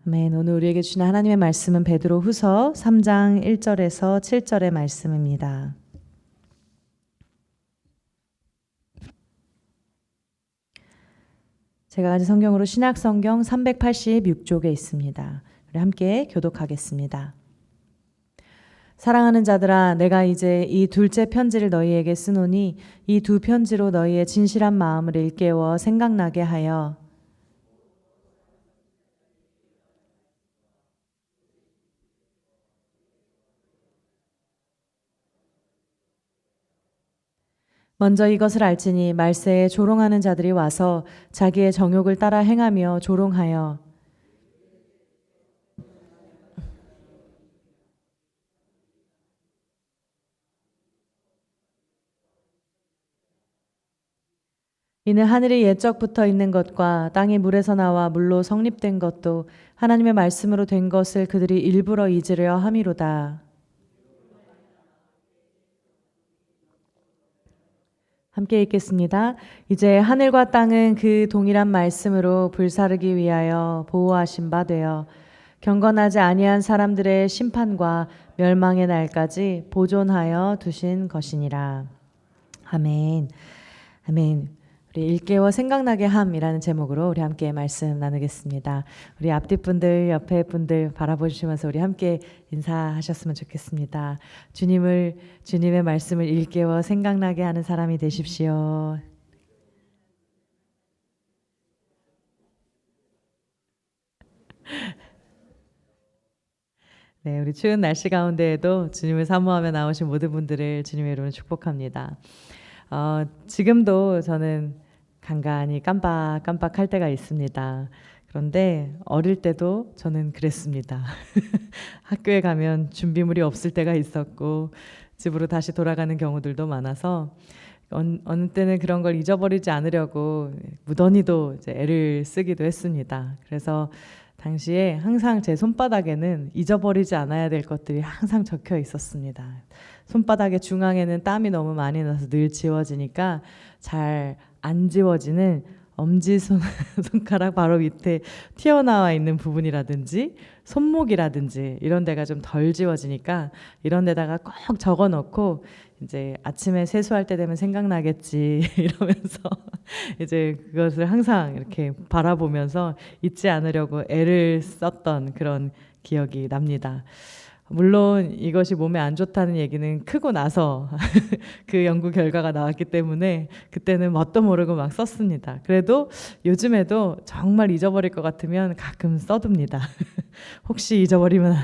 아멘. 오늘 우리에게 주신 하나님의 말씀은 베드로후서 3장 1절에서 7절의 말씀입니다. 제가 가진 성경으로 신약성경 386쪽에 있습니다. 우리 함께 교독하겠습니다. 사랑하는 자들아, 내가 이제 이 둘째 편지를 너희에게 쓰노니 이 두 편지로 너희의 진실한 마음을 일깨워 생각나게 하여 먼저 이것을 알지니 말세에 조롱하는 자들이 와서 자기의 정욕을 따라 행하며 조롱하여 이는 하늘이 옛적부터 있는 것과 땅이 물에서 나와 물로 성립된 것도 하나님의 말씀으로 된 것을 그들이 일부러 잊으려 함이로다. 함께 읽겠습니다. 이제 하늘과 땅은 그 동일한 말씀으로 불사르기 위하여 보호하신 바 되어 경건하지 아니한 사람들의 심판과 멸망의 날까지 보존하여 두신 것이니라. 아멘. 아멘. 우리 일깨워 생각나게 함이라는 제목으로 우리 함께 말씀 나누겠습니다. 우리 앞뒤 분들, 옆에 분들 바라보시면서 우리 함께 인사하셨으면 좋겠습니다. 주님의 말씀을 일깨워 생각나게 하는 사람이 되십시오. 네, 우리 추운 날씨 가운데에도 주님을 사모하며 나오신 모든 분들을 주님의 이름으로 축복합니다. 지금도 저는 간간히 깜빡깜빡할 때가 있습니다. 그런데 어릴 때도 저는 그랬습니다. 학교에 가면 준비물이 없을 때가 있었고 집으로 다시 돌아가는 경우들도 많아서 어느 때는 그런 걸 잊어버리지 않으려고 무던히도 이제 애를 쓰기도 했습니다. 그래서 당시에 항상 제 손바닥에는 잊어버리지 않아야 될 것들이 항상 적혀 있었습니다. 손바닥의 중앙에는 땀이 너무 많이 나서 늘 지워지니까 잘 안 지워지는 엄지손가락 바로 밑에 튀어나와 있는 부분이라든지 손목이라든지 이런 데가 좀 덜 지워지니까 이런 데다가 꼭 적어 놓고 이제 아침에 세수할 때 되면 생각나겠지 이러면서 이제 그것을 항상 이렇게 바라보면서 잊지 않으려고 애를 썼던 그런 기억이 납니다. 물론 이것이 몸에 안 좋다는 얘기는 크고 나서 그 연구 결과가 나왔기 때문에 그때는 뭣도 모르고 막 썼습니다. 그래도 요즘에도 정말 잊어버릴 것 같으면 가끔 써둡니다. 혹시 잊어버리면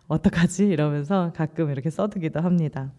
어떡하지? 이러면서 가끔 이렇게 써두기도 합니다.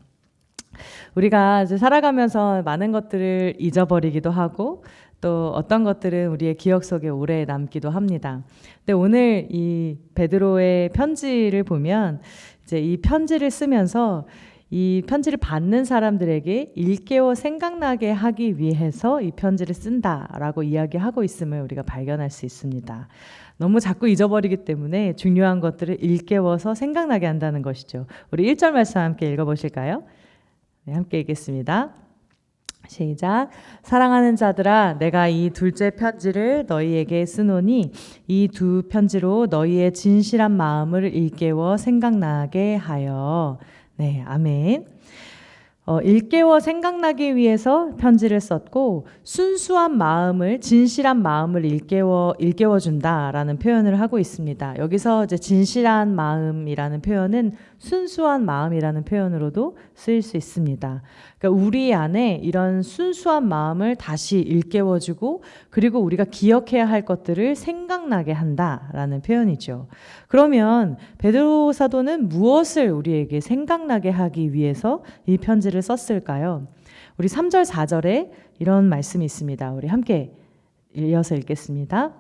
우리가 이제 살아가면서 많은 것들을 잊어버리기도 하고 또 어떤 것들은 우리의 기억 속에 오래 남기도 합니다. 근데 오늘 이 베드로의 편지를 보면 이제 이 편지를 쓰면서 이 편지를 받는 사람들에게 일깨워 생각나게 하기 위해서 이 편지를 쓴다라고 이야기하고 있음을 우리가 발견할 수 있습니다. 너무 자꾸 잊어버리기 때문에 중요한 것들을 일깨워서 생각나게 한다는 것이죠. 우리 1절 말씀 함께 읽어보실까요? 네, 함께 읽겠습니다. 시작. 사랑하는 자들아, 내가 이 둘째 편지를 너희에게 쓰노니 이 두 편지로 너희의 진실한 마음을 일깨워 생각나게 하여. 네, 아멘. 일깨워 생각나기 위해서 편지를 썼고 순수한 마음을 진실한 마음을 일깨워 준다라는 표현을 하고 있습니다. 여기서 이제 진실한 마음이라는 표현은 순수한 마음이라는 표현으로도 쓰일 수 있습니다. 그러니까 우리 안에 이런 순수한 마음을 다시 일깨워주고 그리고 우리가 기억해야 할 것들을 생각나게 한다라는 표현이죠. 그러면 베드로 사도는 무엇을 우리에게 생각나게 하기 위해서 이 편지를 썼을까요? 우리 3절 4절에 이런 말씀이 있습니다. 우리 함께 이어서 읽겠습니다.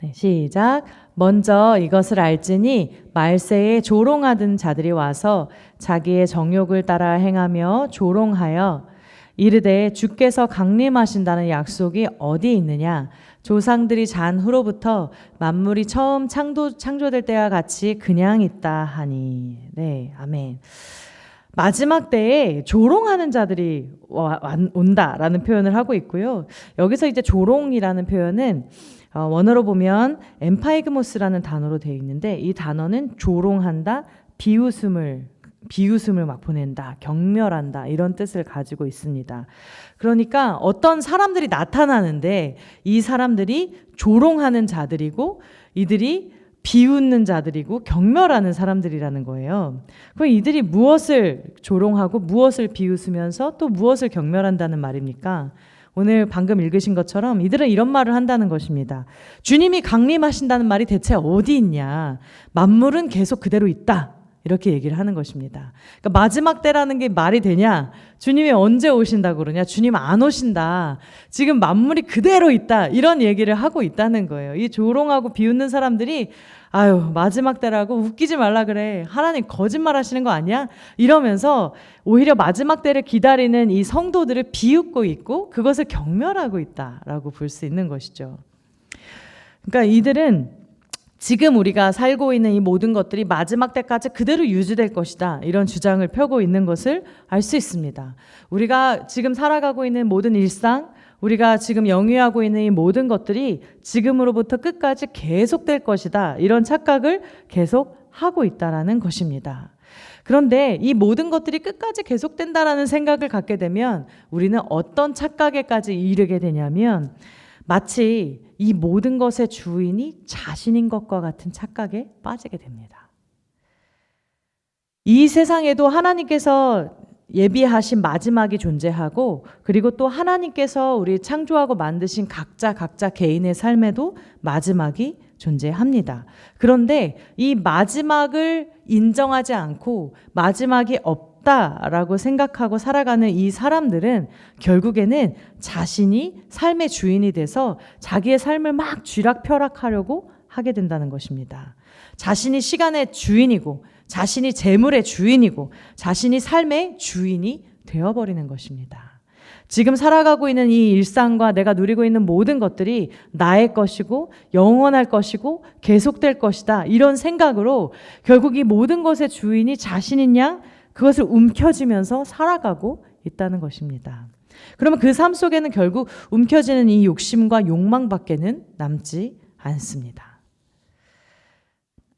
네, 시작. 먼저 이것을 알지니 말세에 조롱하던 자들이 와서 자기의 정욕을 따라 행하며 조롱하여 이르되 주께서 강림하신다는 약속이 어디 있느냐? 조상들이 잔 후로부터 만물이 처음 창조될 때와 같이 그냥 있다 하니. 네, 아멘. 마지막 때에 조롱하는 자들이 온다라는 표현을 하고 있고요. 여기서 이제 조롱이라는 표현은 원어로 보면 엠파이그모스라는 단어로 되어 있는데 이 단어는 조롱한다, 비웃음을 막 보낸다, 경멸한다 이런 뜻을 가지고 있습니다. 그러니까 어떤 사람들이 나타나는데 이 사람들이 조롱하는 자들이고 이들이 비웃는 자들이고 경멸하는 사람들이라는 거예요. 그럼 이들이 무엇을 조롱하고 무엇을 비웃으면서 또 무엇을 경멸한다는 말입니까? 오늘 방금 읽으신 것처럼 이들은 이런 말을 한다는 것입니다. 주님이 강림하신다는 말이 대체 어디 있냐? 만물은 계속 그대로 있다. 이렇게 얘기를 하는 것입니다. 그러니까 마지막 때라는 게 말이 되냐? 주님이 언제 오신다고 그러냐? 주님 안 오신다. 지금 만물이 그대로 있다. 이런 얘기를 하고 있다는 거예요. 이 조롱하고 비웃는 사람들이 아유 마지막 때라고 웃기지 말라 그래. 하나님 거짓말 하시는 거 아니야? 이러면서 오히려 마지막 때를 기다리는 이 성도들을 비웃고 있고 그것을 경멸하고 있다라고 볼 수 있는 것이죠. 그러니까 이들은 지금 우리가 살고 있는 이 모든 것들이 마지막 때까지 그대로 유지될 것이다. 이런 주장을 펴고 있는 것을 알 수 있습니다. 우리가 지금 살아가고 있는 모든 일상, 우리가 지금 영위하고 있는 이 모든 것들이 지금으로부터 끝까지 계속될 것이다. 이런 착각을 계속 하고 있다라는 것입니다. 그런데 이 모든 것들이 끝까지 계속된다라는 생각을 갖게 되면 우리는 어떤 착각에까지 이르게 되냐면 마치 이 모든 것의 주인이 자신인 것과 같은 착각에 빠지게 됩니다. 이 세상에도 하나님께서 예비하신 마지막이 존재하고 그리고 또 하나님께서 우리 창조하고 만드신 각자 개인의 삶에도 마지막이 존재합니다. 그런데 이 마지막을 인정하지 않고 마지막이 없다라고 생각하고 살아가는 이 사람들은 결국에는 자신이 삶의 주인이 돼서 자기의 삶을 막 쥐락펴락하려고 하게 된다는 것입니다. 자신이 시간의 주인이고 자신이 재물의 주인이고 자신이 삶의 주인이 되어버리는 것입니다. 지금 살아가고 있는 이 일상과 내가 누리고 있는 모든 것들이 나의 것이고 영원할 것이고 계속될 것이다. 이런 생각으로 결국 이 모든 것의 주인이 자신인 양 그것을 움켜쥐면서 살아가고 있다는 것입니다. 그러면 그 삶 속에는 결국 움켜쥐는 이 욕심과 욕망밖에는 남지 않습니다.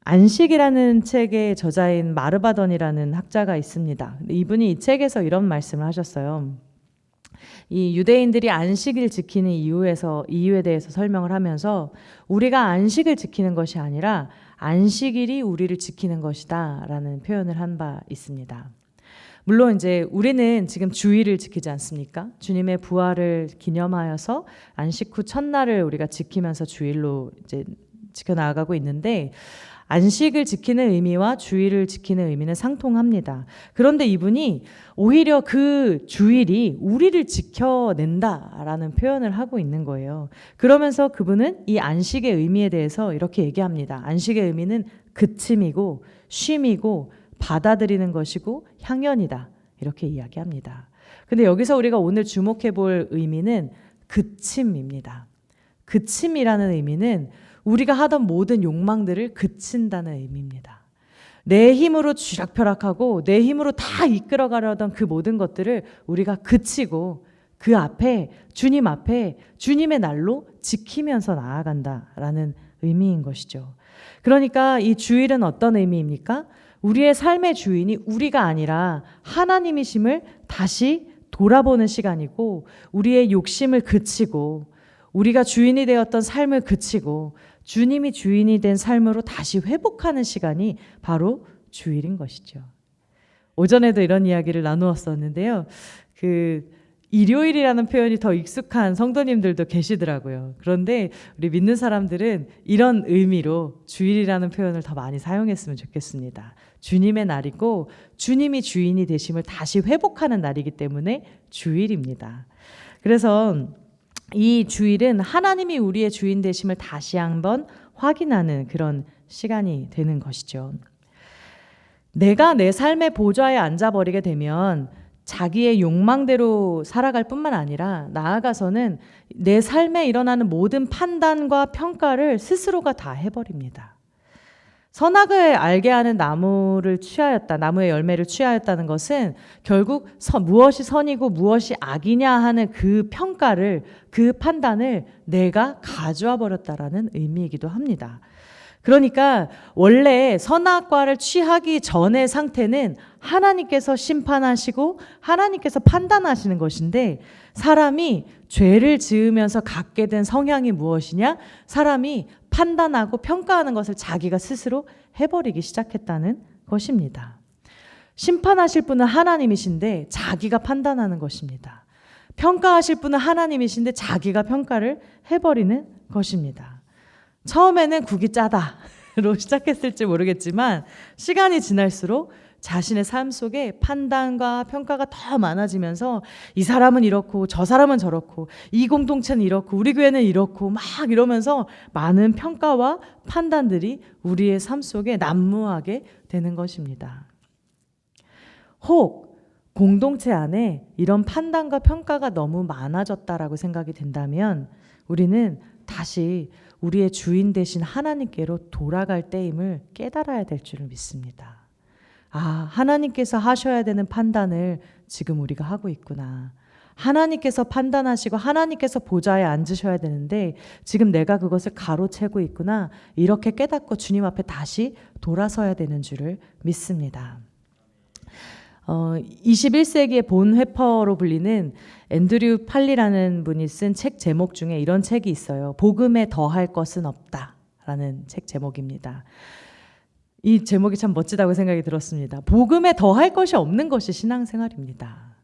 안식이라는 책의 저자인 마르바던이라는 학자가 있습니다. 이분이 이 책에서 이런 말씀을 하셨어요. 이 유대인들이 안식일 지키는 이유에 대해서 설명을 하면서 우리가 안식을 지키는 것이 아니라 안식일이 우리를 지키는 것이다 라는 표현을 한 바 있습니다. 물론 이제 우리는 지금 주일을 지키지 않습니까? 주님의 부활을 기념하여서 안식 후 첫날을 우리가 지키면서 주일로 이제 지켜나가고 있는데 안식을 지키는 의미와 주일을 지키는 의미는 상통합니다. 그런데 이분이 오히려 그 주일이 우리를 지켜낸다라는 표현을 하고 있는 거예요. 그러면서 그분은 이 안식의 의미에 대해서 이렇게 얘기합니다. 안식의 의미는 그침이고 쉼이고 받아들이는 것이고 향연이다. 이렇게 이야기합니다. 근데 여기서 우리가 오늘 주목해 볼 의미는 그침입니다. 그침이라는 의미는 우리가 하던 모든 욕망들을 그친다는 의미입니다. 내 힘으로 쥐락펴락하고 내 힘으로 다 이끌어가려던 그 모든 것들을 우리가 그치고 그 앞에 주님 앞에 주님의 날로 지키면서 나아간다라는 의미인 것이죠. 그러니까 이 주일은 어떤 의미입니까? 우리의 삶의 주인이 우리가 아니라 하나님이심을 다시 돌아보는 시간이고 우리의 욕심을 그치고 우리가 주인이 되었던 삶을 그치고 주님이 주인이 된 삶으로 다시 회복하는 시간이 바로 주일인 것이죠. 오전에도 이런 이야기를 나누었었는데요. 일요일이라는 표현이 더 익숙한 성도님들도 계시더라고요. 그런데 우리 믿는 사람들은 이런 의미로 주일이라는 표현을 더 많이 사용했으면 좋겠습니다. 주님의 날이고 주님이 주인이 되심을 다시 회복하는 날이기 때문에 주일입니다. 그래서 이 주일은 하나님이 우리의 주인 되심을 다시 한번 확인하는 그런 시간이 되는 것이죠. 내가 내 삶의 보좌에 앉아버리게 되면 자기의 욕망대로 살아갈 뿐만 아니라 나아가서는 내 삶에 일어나는 모든 판단과 평가를 스스로가 다 해버립니다. 선악을 알게 하는 나무를 취하였다. 나무의 열매를 취하였다는 것은 결국 무엇이 선이고 무엇이 악이냐 하는 그 평가를, 그 판단을 내가 가져와 버렸다라는 의미이기도 합니다. 그러니까 원래 선악과를 취하기 전의 상태는 하나님께서 심판하시고 하나님께서 판단하시는 것인데, 사람이 죄를 지으면서 갖게 된 성향이 무엇이냐? 사람이 판단하고 평가하는 것을 자기가 스스로 해버리기 시작했다는 것입니다. 심판하실 분은 하나님이신데 자기가 판단하는 것입니다. 평가하실 분은 하나님이신데 자기가 평가를 해버리는 것입니다. 처음에는 국이 짜다로 시작했을지 모르겠지만 시간이 지날수록 자신의 삶 속에 판단과 평가가 더 많아지면서 이 사람은 이렇고 저 사람은 저렇고 이 공동체는 이렇고 우리 교회는 이렇고 막 이러면서 많은 평가와 판단들이 우리의 삶 속에 난무하게 되는 것입니다. 혹 공동체 안에 이런 판단과 평가가 너무 많아졌다라고 생각이 된다면 우리는 다시 우리의 주인 되신 하나님께로 돌아갈 때임을 깨달아야 될 줄을 믿습니다. 하나님께서 하셔야 되는 판단을 지금 우리가 하고 있구나. 하나님께서 판단하시고 하나님께서 보좌에 앉으셔야 되는데 지금 내가 그것을 가로채고 있구나. 이렇게 깨닫고 주님 앞에 다시 돌아서야 되는 줄을 믿습니다. 21세기의 본 회퍼로 불리는 앤드류 팔리라는 분이 쓴 책 제목 중에 이런 책이 있어요. 복음에 더할 것은 없다라는 책 제목입니다. 이 제목이 참 멋지다고 생각이 들었습니다. 복음에 더할 것이 없는 것이 신앙생활입니다.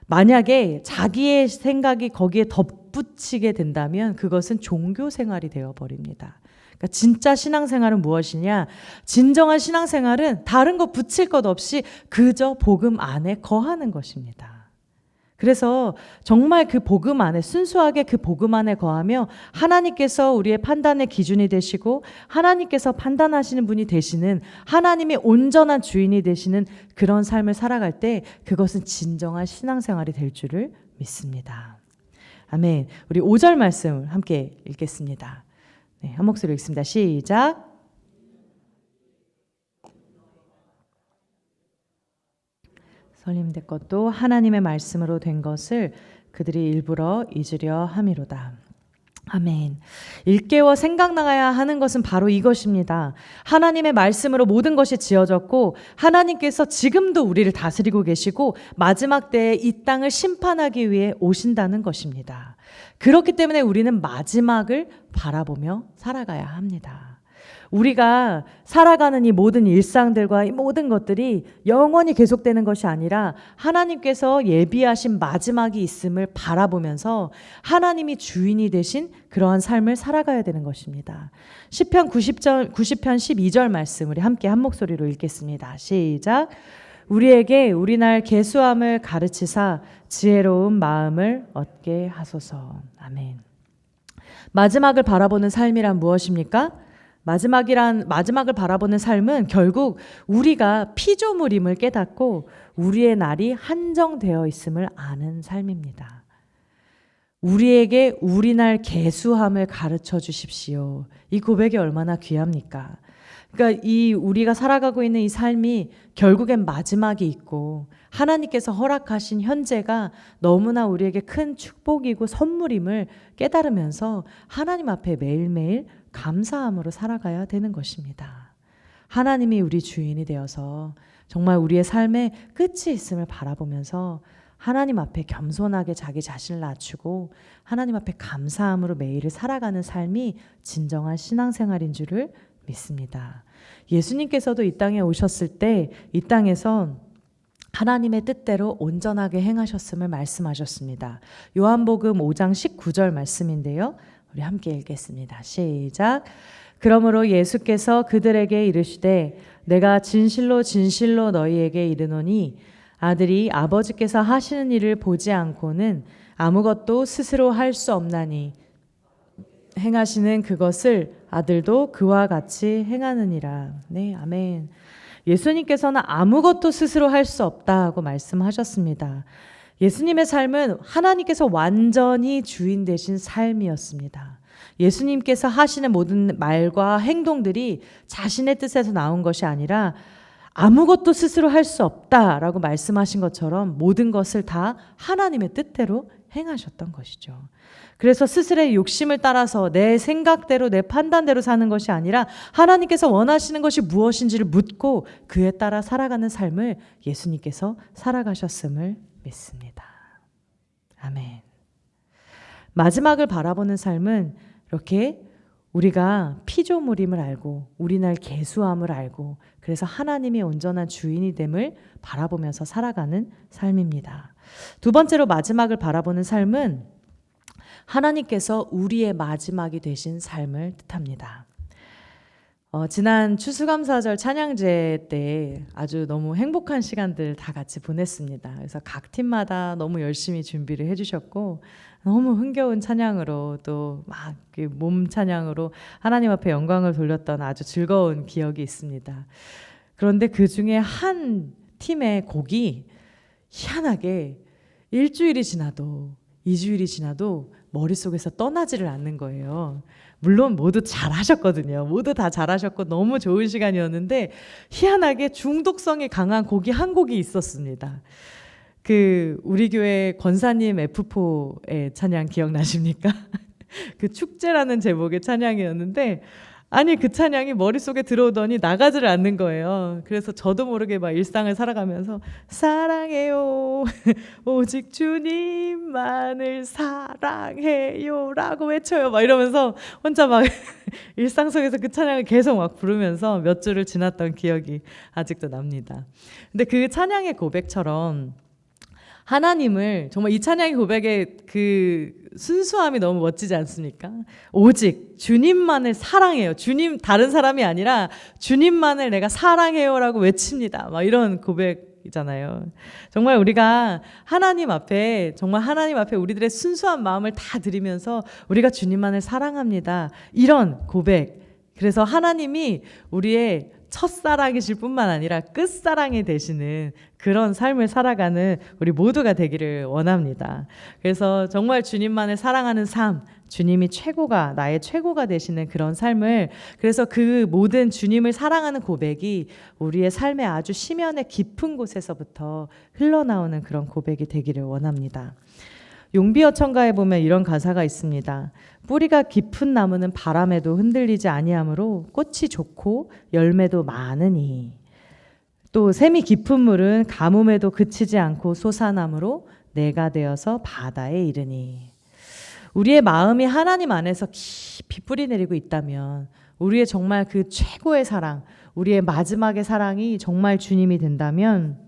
만약에 자기의 생각이 거기에 덧붙이게 된다면 그것은 종교생활이 되어버립니다. 그러니까 진짜 신앙생활은 무엇이냐? 진정한 신앙생활은 다른 거 붙일 것 없이 그저 복음 안에 거하는 것입니다. 그래서 정말 그 복음 안에 순수하게 그 복음 안에 거하며 하나님께서 우리의 판단의 기준이 되시고 하나님께서 판단하시는 분이 되시는, 하나님이 온전한 주인이 되시는 그런 삶을 살아갈 때 그것은 진정한 신앙생활이 될 줄을 믿습니다. 아멘. 우리 5절 말씀을 함께 읽겠습니다. 네, 한 목소리로 읽습니다. 시작. 설림된 것도 하나님의 말씀으로 된 것을 그들이 일부러 잊으려 함이로다. 아멘. 일깨워 생각나가야 하는 것은 바로 이것입니다. 하나님의 말씀으로 모든 것이 지어졌고 하나님께서 지금도 우리를 다스리고 계시고 마지막 때에 이 땅을 심판하기 위해 오신다는 것입니다. 그렇기 때문에 우리는 마지막을 바라보며 살아가야 합니다. 우리가 살아가는 이 모든 일상들과 이 모든 것들이 영원히 계속되는 것이 아니라 하나님께서 예비하신 마지막이 있음을 바라보면서 하나님이 주인이 되신 그러한 삶을 살아가야 되는 것입니다. 시편 90편 12절 말씀 우리 함께 한 목소리로 읽겠습니다. 시작. 우리에게 우리날 계수함을 가르치사 지혜로운 마음을 얻게 하소서. 아멘. 마지막을 바라보는 삶이란 무엇입니까? 마지막을 바라보는 삶은 결국 우리가 피조물임을 깨닫고 우리의 날이 한정되어 있음을 아는 삶입니다. 우리에게 우리 날 계수함을 가르쳐 주십시오. 이 고백이 얼마나 귀합니까? 그러니까 우리가 살아가고 있는 이 삶이 결국엔 마지막이 있고 하나님께서 허락하신 현재가 너무나 우리에게 큰 축복이고 선물임을 깨달으면서 하나님 앞에 매일매일 감사함으로 살아가야 되는 것입니다. 하나님이 우리 주인이 되어서 정말 우리의 삶의 끝이 있음을 바라보면서 하나님 앞에 겸손하게 자기 자신을 낮추고 하나님 앞에 감사함으로 매일을 살아가는 삶이 진정한 신앙생활인 줄을 믿습니다. 예수님께서도 이 땅에 오셨을 때 이 땅에서 하나님의 뜻대로 온전하게 행하셨음을 말씀하셨습니다. 요한복음 5장 19절 말씀인데요. 우리 함께 읽겠습니다. 시작. 그러므로 예수께서 그들에게 이르시되 내가 진실로 진실로 너희에게 이르노니 아들이 아버지께서 하시는 일을 보지 않고는 아무것도 스스로 할 수 없나니 행하시는 그것을 아들도 그와 같이 행하느니라. 네, 아멘. 예수님께서는 아무것도 스스로 할 수 없다고 말씀하셨습니다. 예수님의 삶은 하나님께서 완전히 주인 되신 삶이었습니다. 예수님께서 하시는 모든 말과 행동들이 자신의 뜻에서 나온 것이 아니라 아무것도 스스로 할 수 없다라고 말씀하신 것처럼 모든 것을 다 하나님의 뜻대로 행하셨던 것이죠. 그래서 스스로의 욕심을 따라서 내 생각대로 내 판단대로 사는 것이 아니라 하나님께서 원하시는 것이 무엇인지를 묻고 그에 따라 살아가는 삶을 예수님께서 살아가셨음을 믿습니다. 아멘. 마지막을 바라보는 삶은 이렇게 우리가 피조물임을 알고 우리날 계수함을 알고 그래서 하나님이 온전한 주인이 됨을 바라보면서 살아가는 삶입니다. 두 번째로 마지막을 바라보는 삶은 하나님께서 우리의 마지막이 되신 삶을 뜻합니다. 지난 추수감사절 찬양제 때 아주 너무 행복한 시간들 다 같이 보냈습니다. 그래서 각 팀마다 너무 열심히 준비를 해주셨고 너무 흥겨운 찬양으로 또 막 몸 찬양으로 하나님 앞에 영광을 돌렸던 아주 즐거운 기억이 있습니다. 그런데 그 중에 한 팀의 곡이 희한하게 일주일이 지나도 2주일이 지나도 머릿속에서 떠나지를 않는 거예요. 물론 모두 잘하셨거든요. 모두 다 잘하셨고 너무 좋은 시간이었는데 희한하게 중독성이 강한 곡이 한 곡이 있었습니다. 우리 교회 권사님 F4의 찬양 기억나십니까? 그 축제라는 제목의 찬양이었는데 아니 그 찬양이 머릿속에 들어오더니 나가지를 않는 거예요. 그래서 저도 모르게 막 일상을 살아가면서 사랑해요 오직 주님만을 사랑해요 라고 외쳐요 막 이러면서 혼자 막 일상 속에서 그 찬양을 계속 막 부르면서 몇 주를 지났던 기억이 아직도 납니다. 근데 그 찬양의 고백처럼 하나님을 정말 이 찬양의 고백의 그 순수함이 너무 멋지지 않습니까? 오직 주님만을 사랑해요. 주님 다른 사람이 아니라 주님만을 내가 사랑해요라고 외칩니다. 막 이런 고백이잖아요. 정말 우리가 하나님 앞에 우리들의 순수한 마음을 다 드리면서 우리가 주님만을 사랑합니다. 이런 고백. 그래서 하나님이 우리의 첫사랑이실 뿐만 아니라 끝사랑이 되시는 그런 삶을 살아가는 우리 모두가 되기를 원합니다. 그래서 정말 주님만을 사랑하는 삶, 주님이 나의 최고가 되시는 그런 삶을, 그래서 그 모든 주님을 사랑하는 고백이 우리의 삶의 아주 심연의 깊은 곳에서부터 흘러나오는 그런 고백이 되기를 원합니다. 용비어천가에 보면 이런 가사가 있습니다. 뿌리가 깊은 나무는 바람에도 흔들리지 아니하므로 꽃이 좋고 열매도 많으니, 또 샘이 깊은 물은 가뭄에도 그치지 않고 솟아나므로 내가 되어서 바다에 이르니. 우리의 마음이 하나님 안에서 깊이 뿌리 내리고 있다면 우리의 정말 그 최고의 사랑, 우리의 마지막의 사랑이 정말 주님이 된다면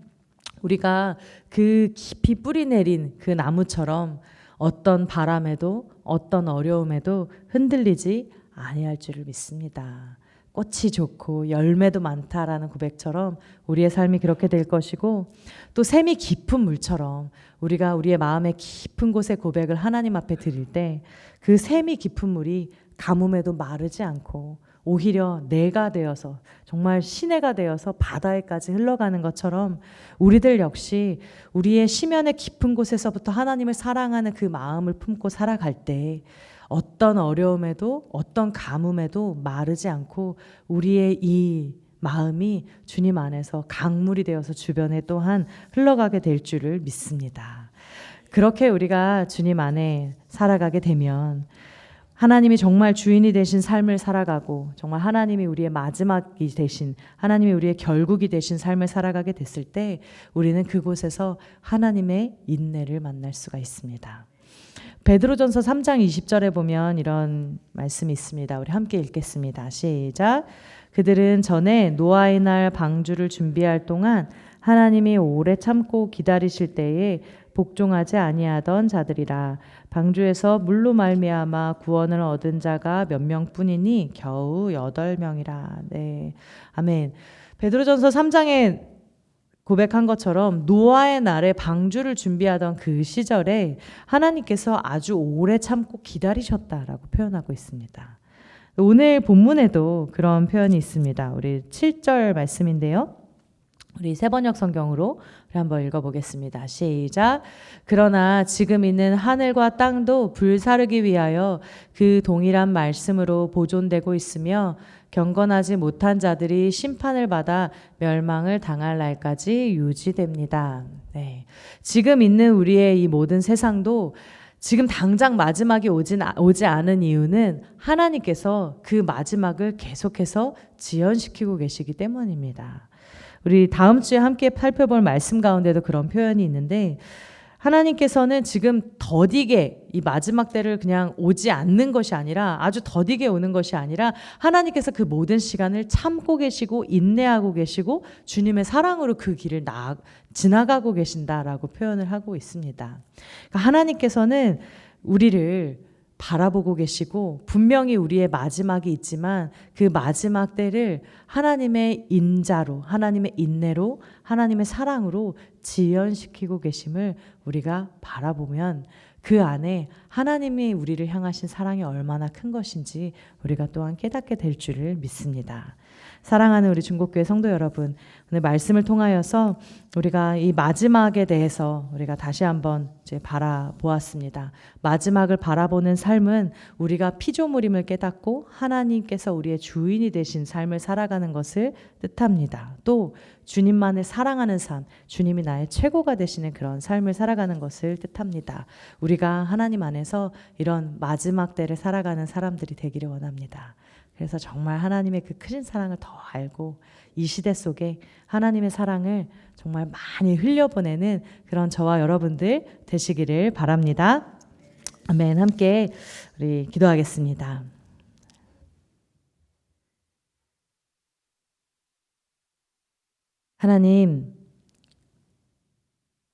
우리가 그 깊이 뿌리 내린 그 나무처럼 어떤 바람에도 어떤 어려움에도 흔들리지 아니할 줄을 믿습니다. 꽃이 좋고 열매도 많다라는 고백처럼 우리의 삶이 그렇게 될 것이고, 또 샘이 깊은 물처럼 우리가 우리의 마음의 깊은 곳의 고백을 하나님 앞에 드릴 때 그 샘이 깊은 물이 가뭄에도 마르지 않고 오히려 내가 되어서 정말 시내가 되어서 바다에까지 흘러가는 것처럼 우리들 역시 우리의 심연의 깊은 곳에서부터 하나님을 사랑하는 그 마음을 품고 살아갈 때 어떤 어려움에도 어떤 가뭄에도 마르지 않고 우리의 이 마음이 주님 안에서 강물이 되어서 주변에 또한 흘러가게 될 줄을 믿습니다. 그렇게 우리가 주님 안에 살아가게 되면 하나님이 정말 주인이 되신 삶을 살아가고 정말 하나님이 우리의 마지막이 되신, 하나님이 우리의 결국이 되신 삶을 살아가게 됐을 때 우리는 그곳에서 하나님의 인내를 만날 수가 있습니다. 베드로전서 3장 20절에 보면 이런 말씀이 있습니다. 우리 함께 읽겠습니다. 시작. 그들은 전에 노아의 날 방주를 준비할 동안 하나님이 오래 참고 기다리실 때에 복종하지 아니하던 자들이라. 방주에서 물로 말미암아 구원을 얻은 자가 몇 명뿐이니 겨우 8명이라. 네, 아멘. 베드로전서 3장에 고백한 것처럼 노아의 날에 방주를 준비하던 그 시절에 하나님께서 아주 오래 참고 기다리셨다라고 표현하고 있습니다. 오늘 본문에도 그런 표현이 있습니다. 우리 7절 말씀인데요. 우리 세번역 성경으로 한번 읽어보겠습니다. 시작. 그러나 지금 있는 하늘과 땅도 불사르기 위하여 그 동일한 말씀으로 보존되고 있으며 경건하지 못한 자들이 심판을 받아 멸망을 당할 날까지 유지됩니다. 네. 지금 있는 우리의 이 모든 세상도 지금 당장 마지막이 오지 않은 이유는 하나님께서 그 마지막을 계속해서 지연시키고 계시기 때문입니다. 우리 다음 주에 함께 살펴볼 말씀 가운데도 그런 표현이 있는데 하나님께서는 지금 더디게 이 마지막 때를 그냥 오지 않는 것이 아니라 아주 더디게 오는 것이 아니라 하나님께서 그 모든 시간을 참고 계시고 인내하고 계시고 주님의 사랑으로 그 길을 지나가고 계신다라고 표현을 하고 있습니다. 그러니까 하나님께서는 우리를 바라보고 계시고 분명히 우리의 마지막이 있지만 그 마지막 때를 하나님의 인자로, 하나님의 인내로, 하나님의 사랑으로 지연시키고 계심을 우리가 바라보면 그 안에 하나님이 우리를 향하신 사랑이 얼마나 큰 것인지 우리가 또한 깨닫게 될 줄을 믿습니다. 사랑하는 우리 중국교회 성도 여러분, 오늘 말씀을 통하여서 우리가 이 마지막에 대해서 우리가 다시 한번 이제 바라보았습니다. 마지막을 바라보는 삶은 우리가 피조물임을 깨닫고 하나님께서 우리의 주인이 되신 삶을 살아가는 것을 뜻합니다. 또 주님만을 사랑하는 삶, 주님이 나의 최고가 되시는 그런 삶을 살아가는 것을 뜻합니다. 우리가 하나님 안에서 이런 마지막 때를 살아가는 사람들이 되기를 원합니다. 그래서 정말 하나님의 그 크신 사랑을 더 알고 이 시대 속에 하나님의 사랑을 정말 많이 흘려보내는 그런 저와 여러분들 되시기를 바랍니다. 아멘. 함께 우리 기도하겠습니다.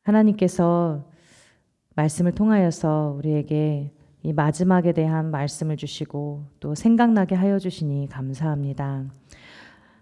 하나님께서 말씀을 통하여서 우리에게 이 마지막에 대한 말씀을 주시고 또 생각나게 하여 주시니 감사합니다.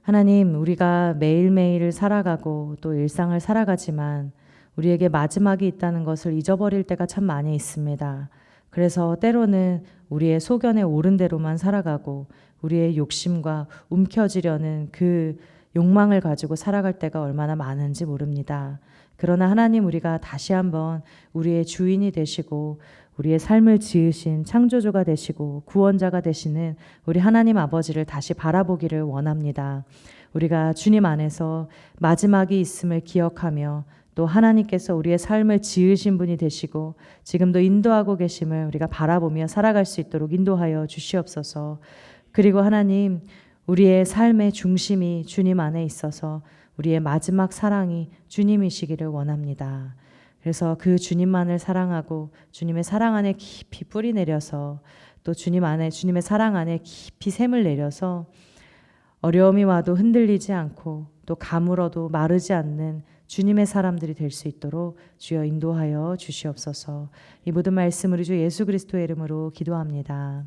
하나님, 우리가 매일매일을 살아가고 또 일상을 살아가지만 우리에게 마지막이 있다는 것을 잊어버릴 때가 참 많이 있습니다. 그래서 때로는 우리의 소견에 오른 대로만 살아가고 우리의 욕심과 움켜쥐려는 그 욕망을 가지고 살아갈 때가 얼마나 많은지 모릅니다. 그러나 하나님, 우리가 다시 한번 우리의 주인이 되시고 우리의 삶을 지으신 창조주가 되시고 구원자가 되시는 우리 하나님 아버지를 다시 바라보기를 원합니다. 우리가 주님 안에서 마지막이 있음을 기억하며 또 하나님께서 우리의 삶을 지으신 분이 되시고 지금도 인도하고 계심을 우리가 바라보며 살아갈 수 있도록 인도하여 주시옵소서. 그리고 하나님, 우리의 삶의 중심이 주님 안에 있어서 우리의 마지막 사랑이 주님이시기를 원합니다. 그래서 그 주님만을 사랑하고 주님의 사랑 안에 깊이 뿌리 내려서 또 주님의 사랑 안에 깊이 샘을 내려서 어려움이 와도 흔들리지 않고 또 가물어도 마르지 않는 주님의 사람들이 될 수 있도록 주여 인도하여 주시옵소서. 이 모든 말씀 우리 주 예수 그리스도의 이름으로 기도합니다.